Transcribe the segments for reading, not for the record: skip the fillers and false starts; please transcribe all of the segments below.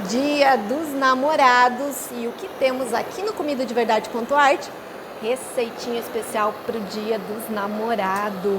Dia dos Namorados, e o que temos aqui no Comida de Verdade.art? Receitinha especial para o Dia dos Namorados.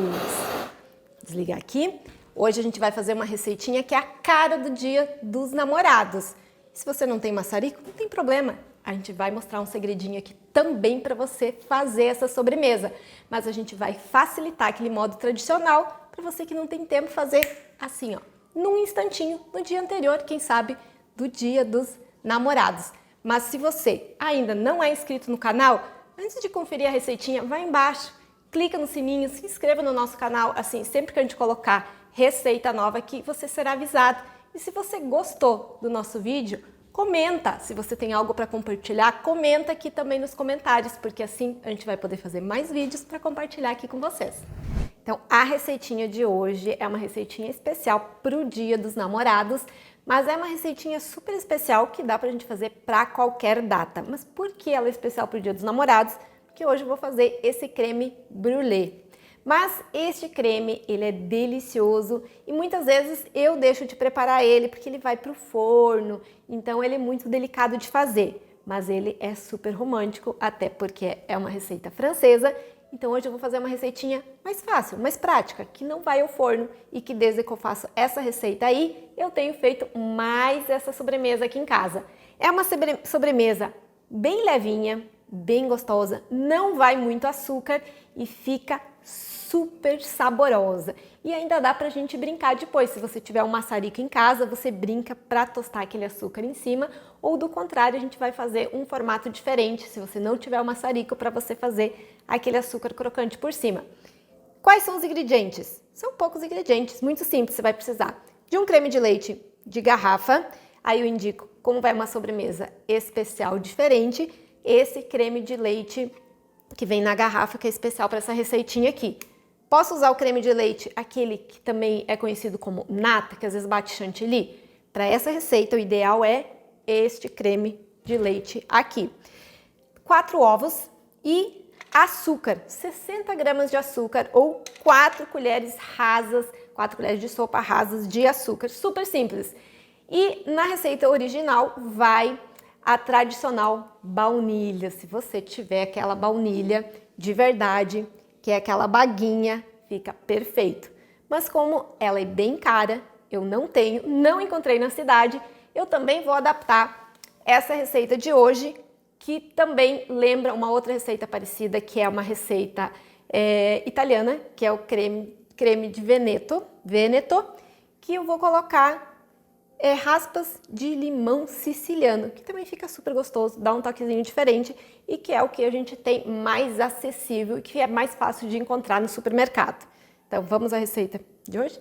Desligar aqui. Hoje a gente vai fazer uma receitinha que é a cara do Dia dos Namorados. Se você não tem maçarico, não tem problema. A gente vai mostrar um segredinho aqui também para você fazer essa sobremesa. Mas a gente vai facilitar aquele modo tradicional para você que não tem tempo fazer assim, ó, num instantinho, no dia anterior, quem sabe, do Dia dos Namorados. Mas se você ainda não é inscrito no canal, antes de conferir a receitinha, vai embaixo, clica no sininho, se inscreva no nosso canal, assim, sempre que a gente colocar receita nova aqui, você será avisado. E se você gostou do nosso vídeo, comenta. Se você tem algo para compartilhar, comenta aqui também nos comentários, porque assim a gente vai poder fazer mais vídeos para compartilhar aqui com vocês. Então, a receitinha de hoje é uma receitinha especial para o Dia dos Namorados, mas é uma receitinha super especial que dá pra gente fazer para qualquer data. Mas por que ela é especial para o Dia dos Namorados? Porque hoje eu vou fazer esse creme brulee. Mas este creme, ele é delicioso e muitas vezes eu deixo de preparar ele porque ele vai para o forno, então ele é muito delicado de fazer. Mas ele é super romântico, até porque é uma receita francesa. Então hoje eu vou fazer uma receitinha mais fácil, mais prática, que não vai ao forno e que desde que eu faço essa receita aí, eu tenho feito mais essa sobremesa aqui em casa. É uma sobremesa bem levinha, bem gostosa, não vai muito açúcar e fica super saborosa. E ainda dá pra gente brincar depois. Se você tiver um maçarico em casa, você brinca para tostar aquele açúcar em cima, ou do contrário, a gente vai fazer um formato diferente, se você não tiver o maçarico, para você fazer aquele açúcar crocante por cima. Quais são os ingredientes? São poucos ingredientes, muito simples. Você vai precisar de um creme de leite de garrafa, aí eu indico como vai uma sobremesa especial diferente, esse creme de leite que vem na garrafa, que é especial para essa receitinha aqui. Posso usar o creme de leite, aquele que também é conhecido como nata, que às vezes bate chantilly? Para essa receita, o ideal é este creme de leite aqui. 4 ovos e açúcar, 60 gramas de açúcar ou 4 colheres rasas, 4 colheres de sopa rasas de açúcar, super simples. E na receita original vai a tradicional baunilha, se você tiver aquela baunilha de verdade, que é aquela baguinha, fica perfeito. Mas como ela é bem cara, eu não tenho, não encontrei na cidade, eu também vou adaptar essa receita de hoje, que também lembra uma outra receita parecida, que é uma receita italiana, que é o creme de Veneto, que eu vou colocar raspas de limão siciliano, que também fica super gostoso, dá um toquezinho diferente e que é o que a gente tem mais acessível e que é mais fácil de encontrar no supermercado. Então vamos à receita de hoje?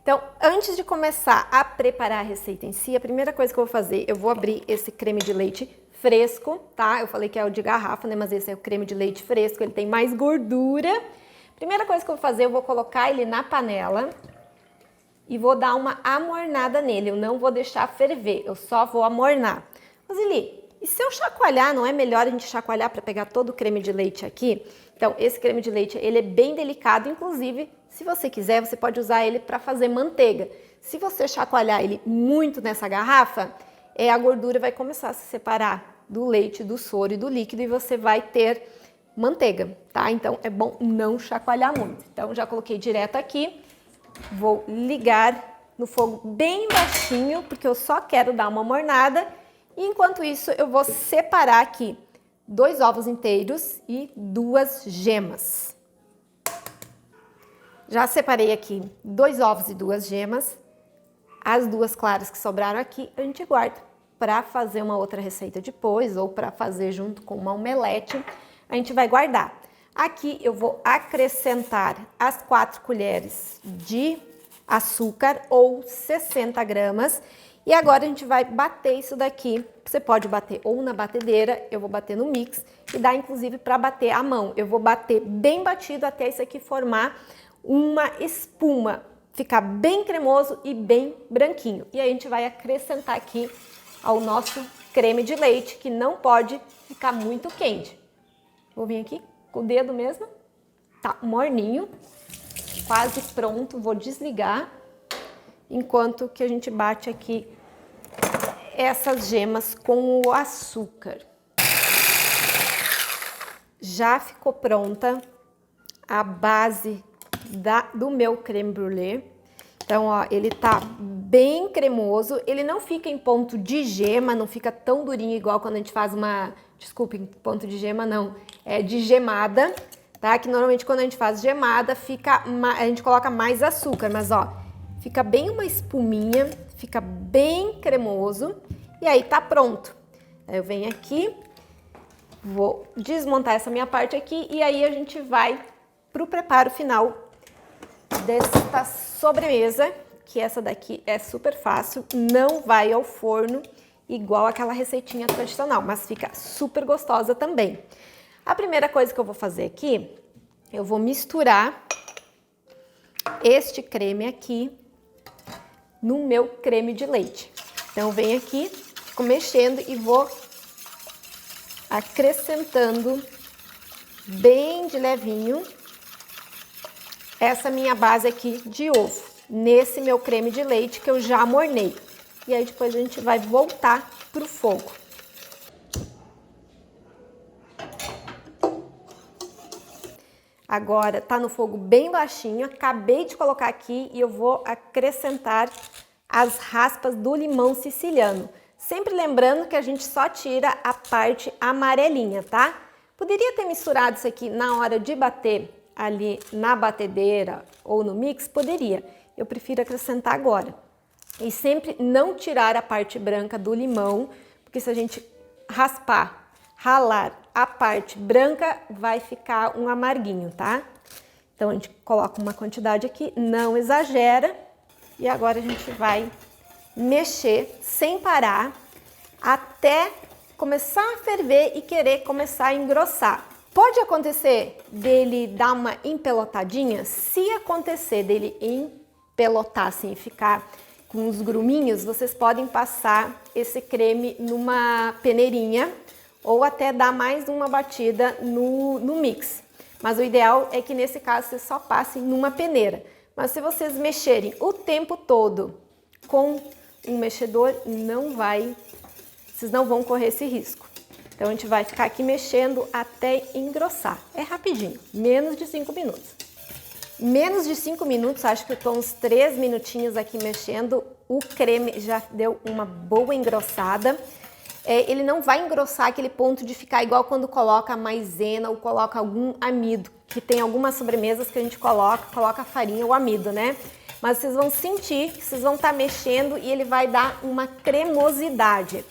Então, antes de começar a preparar a receita em si, a primeira coisa que eu vou fazer, eu vou abrir esse creme de leite fresco, tá? Eu falei que é o de garrafa, né? Mas esse é o creme de leite fresco, ele tem mais gordura. Primeira coisa que eu vou fazer, eu vou colocar ele na panela e vou dar uma amornada nele, eu não vou deixar ferver, eu só vou amornar. Roseli, e se eu chacoalhar, não é melhor a gente chacoalhar para pegar todo o creme de leite aqui? Então, esse creme de leite, ele é bem delicado, inclusive, se você quiser, você pode usar ele para fazer manteiga. Se você chacoalhar ele muito nessa garrafa, a gordura vai começar a se separar do leite, do soro e do líquido e você vai ter manteiga, tá? Então, é bom não chacoalhar muito. Então, já coloquei direto aqui. Vou ligar no fogo bem baixinho, porque eu só quero dar uma mornada. E enquanto isso, eu vou separar aqui 2 ovos inteiros e 2 gemas. Já separei aqui 2 ovos e 2 gemas. As 2 claras que sobraram aqui, a gente guarda para fazer uma outra receita depois, ou para fazer junto com uma omelete, a gente vai guardar. Aqui eu vou acrescentar as 4 colheres de açúcar ou 60 gramas. E agora a gente vai bater isso daqui. Você pode bater ou na batedeira, eu vou bater no mix. E dá inclusive para bater à mão. Eu vou bater bem batido até isso aqui formar uma espuma. Ficar bem cremoso e bem branquinho. E aí a gente vai acrescentar aqui ao nosso creme de leite, que não pode ficar muito quente. Vou vir aqui com o dedo mesmo, tá morninho, quase pronto, vou desligar, enquanto que a gente bate aqui essas gemas com o açúcar. Já ficou pronta a base do meu creme brulee. Então, ó, ele tá bem cremoso, ele não fica em ponto de gema, não fica tão durinho igual quando a gente faz uma, desculpe, em ponto de gema não, é de gemada, tá? Que normalmente quando a gente faz gemada, a gente coloca mais açúcar, mas ó, fica bem uma espuminha, fica bem cremoso e aí tá pronto. Aí eu venho aqui, vou desmontar essa minha parte aqui e aí a gente vai pro preparo final desta sobremesa, que essa daqui é super fácil, não vai ao forno igual aquela receitinha tradicional, mas fica super gostosa também. A primeira coisa que eu vou fazer aqui, eu vou misturar este creme aqui no meu creme de leite. Então eu venho aqui, fico mexendo e vou acrescentando bem de levinho essa minha base aqui de ovo, nesse meu creme de leite que eu já amornei. E aí depois a gente vai voltar pro fogo. Agora tá no fogo bem baixinho, acabei de colocar aqui e eu vou acrescentar as raspas do limão siciliano. Sempre lembrando que a gente só tira a parte amarelinha, tá? Poderia ter misturado isso aqui na hora de bater ali na batedeira ou no mix? Poderia. Eu prefiro acrescentar agora. E sempre não tirar a parte branca do limão, porque se a gente ralar a parte branca, vai ficar um amarguinho, tá? Então a gente coloca uma quantidade aqui, não exagera. E agora a gente vai mexer sem parar até começar a ferver e querer começar a engrossar. Pode acontecer dele dar uma empelotadinha? Se acontecer dele empelotar assim, ficar com os gruminhos, vocês podem passar esse creme numa peneirinha ou até dar mais uma batida no mix. Mas o ideal é que nesse caso vocês só passem numa peneira. Mas se vocês mexerem o tempo todo com um mexedor, vocês não vão correr esse risco. Então a gente vai ficar aqui mexendo até engrossar. É rapidinho, menos de 5 minutos. Menos de 5 minutos, acho que eu tô uns 3 minutinhos aqui mexendo. O creme já deu uma boa engrossada. Ele não vai engrossar aquele ponto de ficar igual quando coloca maisena ou coloca algum amido, que tem algumas sobremesas que a gente coloca farinha ou amido, né? Mas vocês vão sentir que vocês vão estar mexendo e ele vai dar uma cremosidade.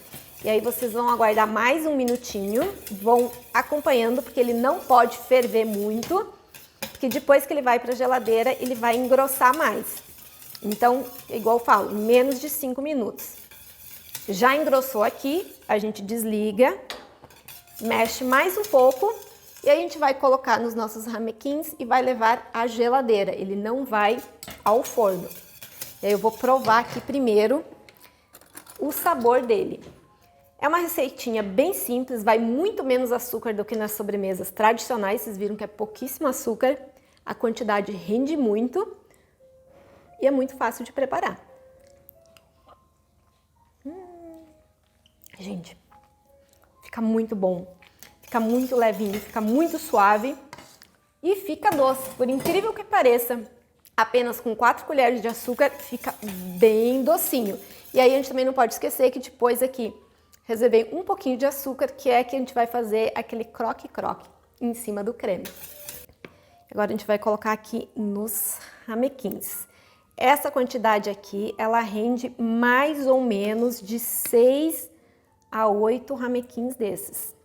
E aí vocês vão aguardar mais um minutinho, vão acompanhando, porque ele não pode ferver muito, porque depois que ele vai para a geladeira, ele vai engrossar mais. Então, igual eu falo, menos de 5 minutos. Já engrossou aqui, a gente desliga, mexe mais um pouco e a gente vai colocar nos nossos ramequins e vai levar à geladeira. Ele não vai ao forno. E aí eu vou provar aqui primeiro o sabor dele. É uma receitinha bem simples, vai muito menos açúcar do que nas sobremesas tradicionais. Vocês viram que é pouquíssimo açúcar, a quantidade rende muito e é muito fácil de preparar. Gente, fica muito bom, fica muito levinho, fica muito suave e fica doce. Por incrível que pareça, apenas com 4 colheres de açúcar fica bem docinho. E aí a gente também não pode esquecer que depois aqui reservei um pouquinho de açúcar, que é que a gente vai fazer aquele croque-croque em cima do creme. Agora a gente vai colocar aqui nos ramequins. Essa quantidade aqui, ela rende mais ou menos de 6 a 8 ramequins desses.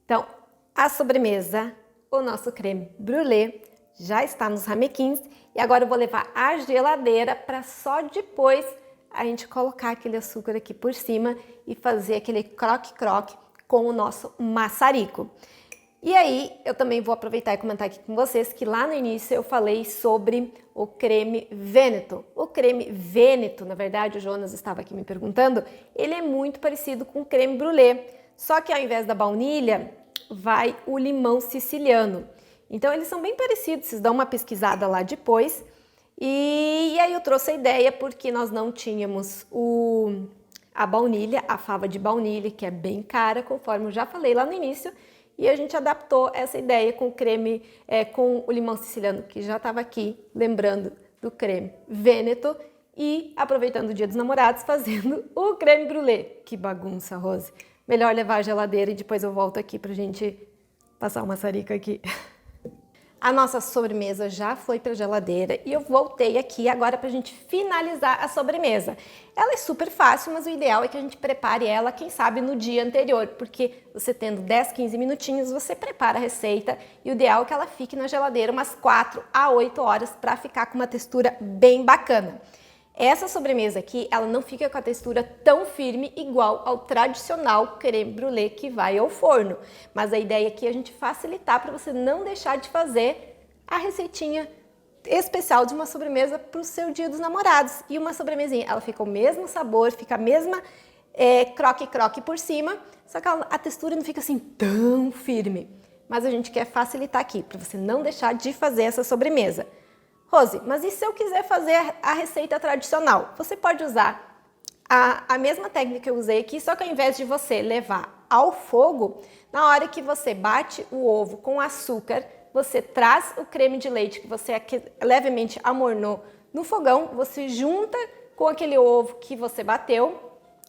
Então, a sobremesa, o nosso creme brulee, já está nos ramequins. E agora eu vou levar à geladeira para só depois a gente colocar aquele açúcar aqui por cima e fazer aquele croque-croque com o nosso maçarico. E aí, eu também vou aproveitar e comentar aqui com vocês que lá no início eu falei sobre o creme Vêneto. O creme Vêneto, na verdade, o Jonas estava aqui me perguntando, ele é muito parecido com o creme brulee, só que ao invés da baunilha, vai o limão siciliano. Então, eles são bem parecidos, vocês dão uma pesquisada lá depois. E aí eu trouxe a ideia porque nós não tínhamos a baunilha, a fava de baunilha, que é bem cara, conforme eu já falei lá no início, e a gente adaptou essa ideia com o creme, com o limão siciliano, que já estava aqui, lembrando do creme Vêneto, e aproveitando o Dia dos Namorados, fazendo o creme brulee. Que bagunça, Rose. Melhor levar a geladeira e depois eu volto aqui pra gente passar uma maçarico aqui. A nossa sobremesa já foi para a geladeira e eu voltei aqui agora para a gente finalizar a sobremesa. Ela é super fácil, mas o ideal é que a gente prepare ela, quem sabe, no dia anterior, porque você tendo 10, 15 minutinhos, você prepara a receita e o ideal é que ela fique na geladeira umas 4 a 8 horas para ficar com uma textura bem bacana. Essa sobremesa aqui, ela não fica com a textura tão firme igual ao tradicional creme brulee que vai ao forno. Mas a ideia aqui é a gente facilitar para você não deixar de fazer a receitinha especial de uma sobremesa para o seu Dia dos Namorados. E uma sobremesinha, ela fica o mesmo sabor, fica a mesma croque-croque por cima, só que a textura não fica assim tão firme. Mas a gente quer facilitar aqui, para você não deixar de fazer essa sobremesa. Rose, mas e se eu quiser fazer a receita tradicional? Você pode usar a mesma técnica que eu usei aqui, só que ao invés de você levar ao fogo, na hora que você bate o ovo com açúcar, você traz o creme de leite que você levemente amornou no fogão, você junta com aquele ovo que você bateu,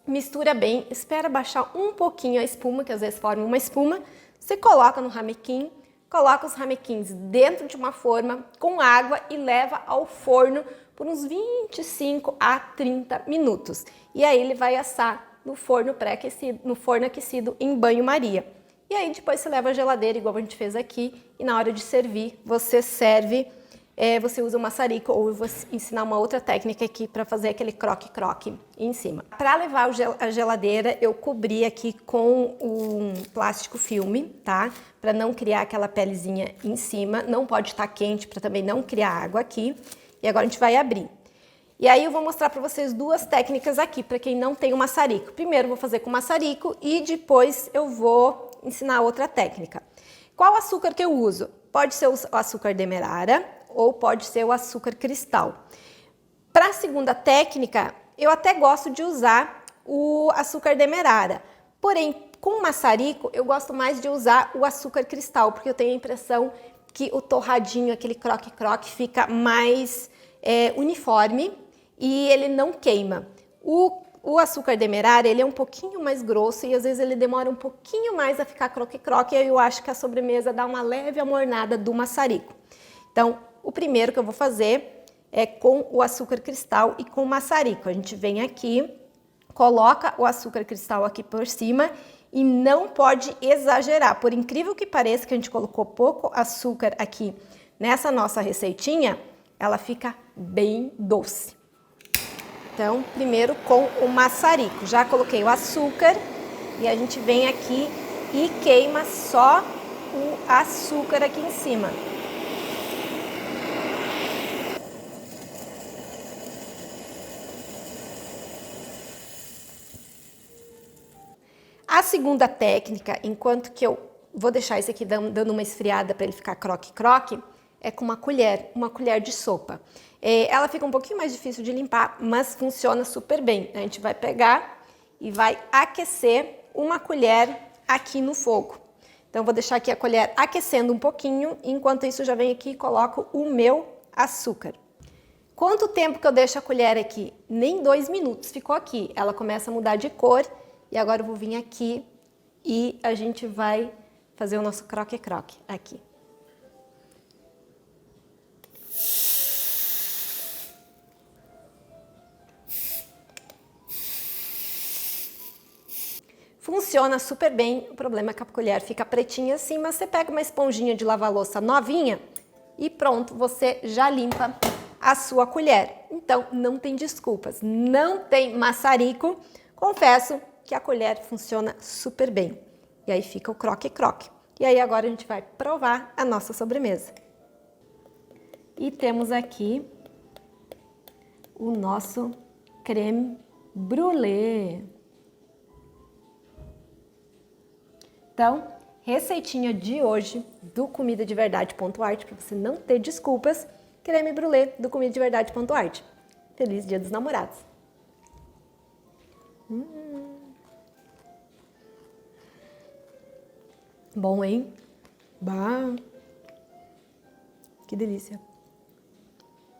mistura bem, espera baixar um pouquinho a espuma, que às vezes forma uma espuma, você coloca no ramequim, coloca os ramequins dentro de uma forma com água e leva ao forno por uns 25 a 30 minutos. E aí ele vai assar no forno pré-aquecido, no forno aquecido em banho-maria. E aí depois você leva à geladeira, igual a gente fez aqui, e na hora de servir, você serve, você usa o maçarico, ou eu vou ensinar uma outra técnica aqui para fazer aquele croque-croque em cima. Para levar à geladeira, eu cobri aqui com um plástico filme, tá? Para não criar aquela pelezinha em cima, não pode estar quente para também não criar água aqui. E agora a gente vai abrir. E aí eu vou mostrar para vocês duas técnicas aqui, para quem não tem o maçarico. Primeiro eu vou fazer com o maçarico e depois eu vou ensinar outra técnica. Qual açúcar que eu uso? Pode ser o açúcar demerara ou pode ser o açúcar cristal. Para a segunda técnica, eu até gosto de usar o açúcar demerara, porém, com o maçarico, eu gosto mais de usar o açúcar cristal, porque eu tenho a impressão que o torradinho, aquele croque-croque, fica mais uniforme e ele não queima. O açúcar demerara, ele é um pouquinho mais grosso e às vezes ele demora um pouquinho mais a ficar croque-croque, e aí eu acho que a sobremesa dá uma leve amornada do maçarico. Então, o primeiro que eu vou fazer é com o açúcar cristal e com o maçarico. A gente vem aqui, coloca o açúcar cristal aqui por cima e não pode exagerar. Por incrível que pareça que a gente colocou pouco açúcar aqui nessa nossa receitinha, ela fica bem doce. Então, primeiro com o maçarico. Já coloquei o açúcar e a gente vem aqui e queima só o açúcar aqui em cima. A segunda técnica, enquanto que eu vou deixar esse aqui dando uma esfriada para ele ficar croque-croque, é com uma colher de sopa. Ela fica um pouquinho mais difícil de limpar, mas funciona super bem. A gente vai pegar e vai aquecer uma colher aqui no fogo. Então, vou deixar aqui a colher aquecendo um pouquinho, enquanto isso já venho aqui e coloco o meu açúcar. Quanto tempo que eu deixo a colher aqui? Nem 2 minutos ficou aqui. Ela começa a mudar de cor e agora eu vou vir aqui e a gente vai fazer o nosso croque-croque aqui. Funciona super bem, o problema é que a colher fica pretinha assim, mas você pega uma esponjinha de lavar louça novinha e pronto, você já limpa a sua colher. Então, não tem desculpas, não tem maçarico, confesso que a colher funciona super bem. E aí fica o croque-croque. E aí agora a gente vai provar a nossa sobremesa. E temos aqui o nosso creme brulee. Então, receitinha de hoje do comidadeverdade.art, para você não ter desculpas, creme brulee do comidadeverdade.art. Feliz Dia dos Namorados! Bom, hein? Bah. Que delícia.